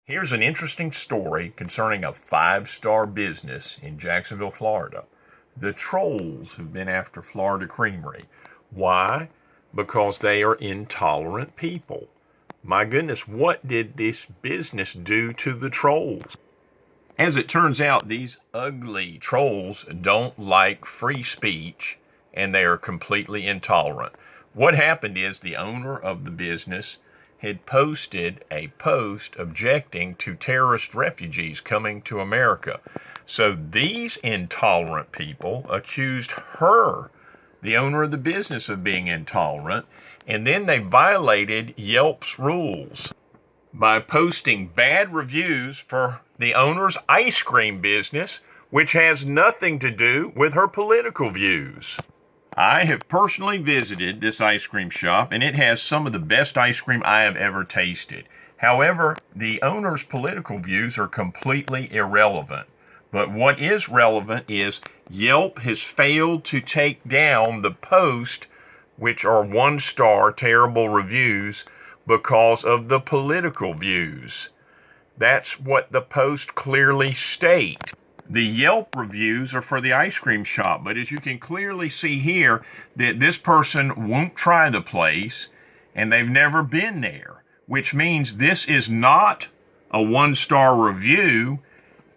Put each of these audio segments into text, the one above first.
Here's an interesting story concerning a five-star business in Jacksonville, Florida. The trolls have been after Florida Creamery. Why? Because they are intolerant people. My goodness, what did this business do to the trolls? As it turns out, these ugly trolls don't like free speech and they are completely intolerant. What happened is the owner of the business had posted a post objecting to terrorist refugees coming to America. So these intolerant people accused her, the owner of the business, of being intolerant, and then they violated Yelp's rules by posting bad reviews for the owner's ice cream business, which has nothing to do with her political views. I have personally visited this ice cream shop, and it has some of the best ice cream I have ever tasted. However, the owner's political views are completely irrelevant. But what is relevant is Yelp has failed to take down the post, which are one-star terrible reviews, because of the political views. That's what the post clearly states. The Yelp reviews are for the ice cream shop, but as you can clearly see here, that this person won't try the place and they've never been there, which means this is not a one-star review.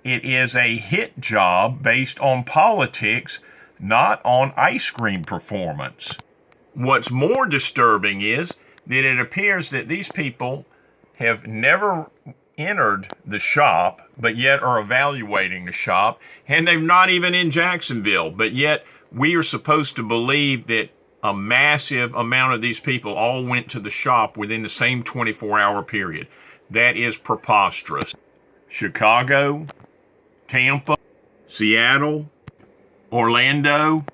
It is a hit job based on politics, not on ice cream performance. What's more disturbing is that it appears that these people have never entered the shop, but yet are evaluating the shop, and they're not even in Jacksonville, but yet we are supposed to believe that a massive amount of these people all went to the shop within the same 24-hour period. That is preposterous. Chicago, Tampa, Seattle, Orlando,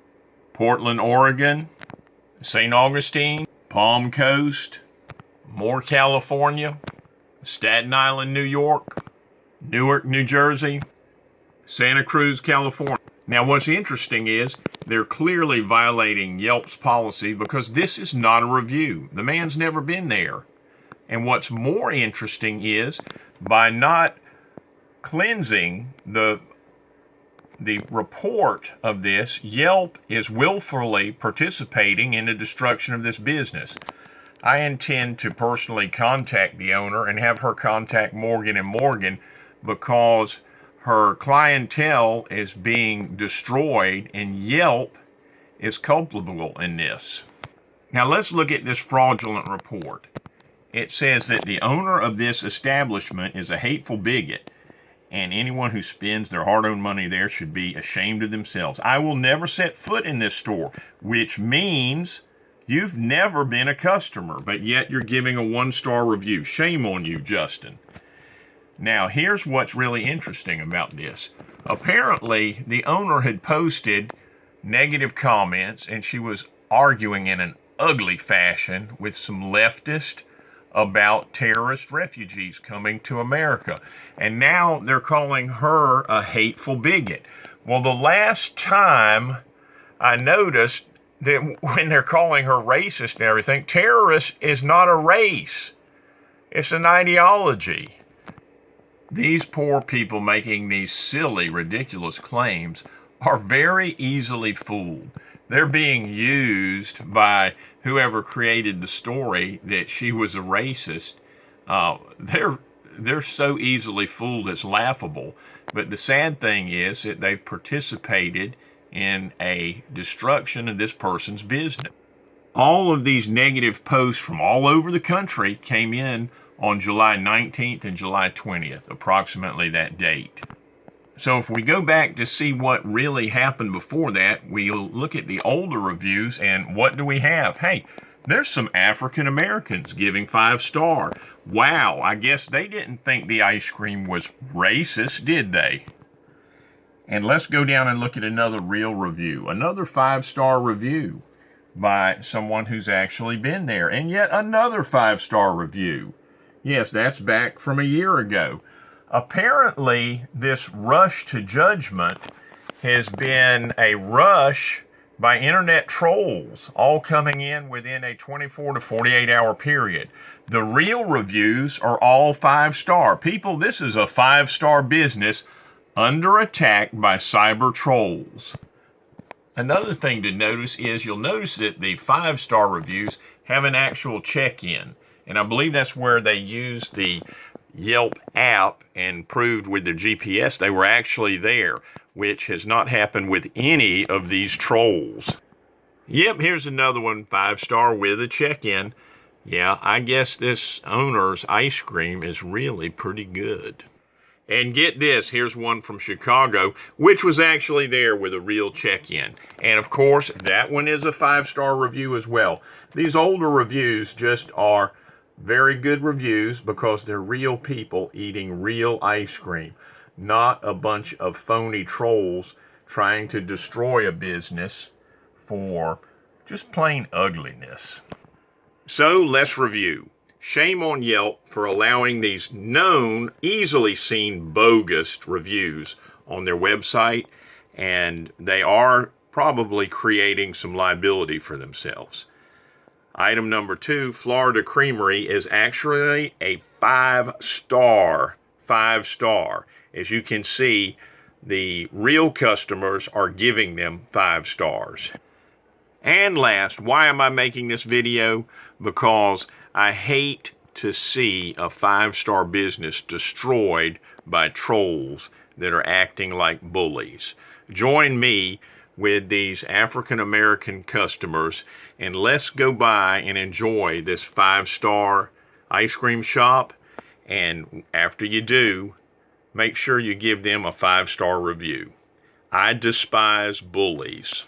Portland, Oregon, St. Augustine, Palm Coast, Moore, California, Staten Island, New York, Newark, New Jersey, Santa Cruz, California. Now, what's interesting is they're clearly violating Yelp's policy because this is not a review. The man's never been there. And what's more interesting is by not cleansing the report of this, Yelp is willfully participating in the destruction of this business. I intend to personally contact the owner and have her contact Morgan & Morgan because her clientele is being destroyed and Yelp is culpable in this. Now let's look at this fraudulent report. It says that the owner of this establishment is a hateful bigot and anyone who spends their hard-earned money there should be ashamed of themselves. I will never set foot in this store, which means you've never been a customer, but yet you're giving a one-star review. Shame on you, Justin. Now, here's what's really interesting about this. Apparently, the owner had posted negative comments, and she was arguing in an ugly fashion with some leftists about terrorist refugees coming to America. And now they're calling her a hateful bigot. Well, the last time I noticed that when they're calling her racist and everything, terrorist is not a race. It's an ideology. These poor people making these silly, ridiculous claims are very easily fooled. They're being used by whoever created the story that she was a racist. They're so easily fooled it's laughable. But the sad thing is that they've participated in a destruction of this person's business. All of these negative posts from all over the country came in on July 19th and July 20th, approximately that date. So if we go back to see what really happened before that, we'll look at the older reviews, and what do we have? Hey, there's some African Americans giving 5-star. Wow, I guess they didn't think the ice cream was racist, did they? And let's go down and look at another real review, another 5-star review by someone who's actually been there, and yet another 5-star review. Yes, that's back from a year ago. Apparently, this rush to judgment has been a rush by internet trolls, all coming in within a 24 to 48 hour period. The real reviews are all 5-star. People, this is a 5-star business under attack by cyber trolls. Another thing to notice is you'll notice that the 5-star reviews have an actual check-in. And I believe that's where they used the Yelp app and proved with their GPS they were actually there, which has not happened with any of these trolls. Yep, here's another one, 5-star with a check-in. Yeah, I guess this owner's ice cream is really pretty good. And get this, here's one from Chicago, which was actually there with a real check-in. And of course, that one is a 5-star review as well. These older reviews just are very good reviews because they're real people eating real ice cream, not a bunch of phony trolls trying to destroy a business for just plain ugliness. So let's review. Shame on Yelp for allowing these known, easily seen bogus reviews on their website, and they are probably creating some liability for themselves. Item number 2, Florida Creamery is actually a 5-star. 5-star. As you can see, the real customers are giving them 5 stars. And last, why am I making this video? Because I hate to see a 5-star business destroyed by trolls that are acting like bullies. Join me with these African American customers and let's go by and enjoy this 5-star ice cream shop. And after you do, make sure you give them a 5-star review. I despise bullies.